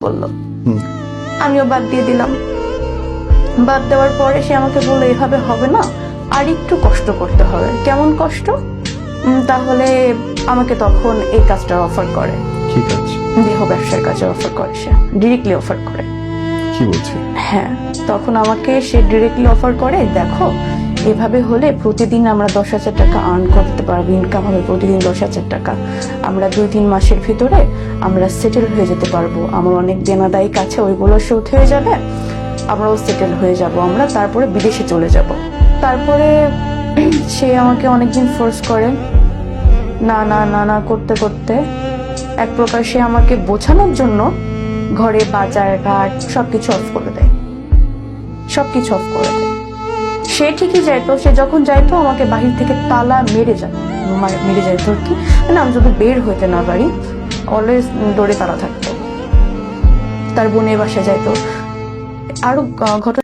বললো। আমিও বাদ দিয়ে দিলাম। বাদ দেওয়ার পরে সে আমাকে বললো এভাবে হবে না, আর একটু কষ্ট করতে হবে। কেমন কষ্ট? তাহলে আমাকে তখন এই কাজটা অফার করে। কি কাজ? দেহ ব্যবসার কাজে অফার করে, সে ডিরেক্টলি অফার করে। কি বলছে? হ্যাঁ, তখন আমাকে সে ডিরেক্টলি অফার করে, দেখো এভাবে হলে প্রতিদিন আমরা 10,000 টাকা আর্ন করতে পারবো, ইনকাম হবে প্রতিদিন 10,000 টাকা। আমরা 2-3 মাসের ভিতরে আমরা সেটেল হয়ে যেতে পারবো। আমার অনেক দেনাদায়ী কাছে ওইগুলো শোধ হয়ে যাবে, আমরাও সেটেল হয়ে যাব, আমরা তারপরে বিদেশে চলে যাব। তারপরে সে আমাকে অনেকদিন ফোর্স করে, না না না না করতে করতে এক প্রকার সে আমাকে বোঝানোর জন্য ঘরে বাজার ঘাট সবকিছু অফ করে দেয়, সবকিছু অফ করে দেয়। সে ঠিকই যাইতো, সে যখন যাইতো আমাকে বাহির থেকে তালা মেরে যাইতো আর কি, মানে আমি যদি বের হইতে না পারি অলওয়েজ ডোরে তালা থাকতো। তার বোনের বাসায় যাইতো। আরো ঘটনা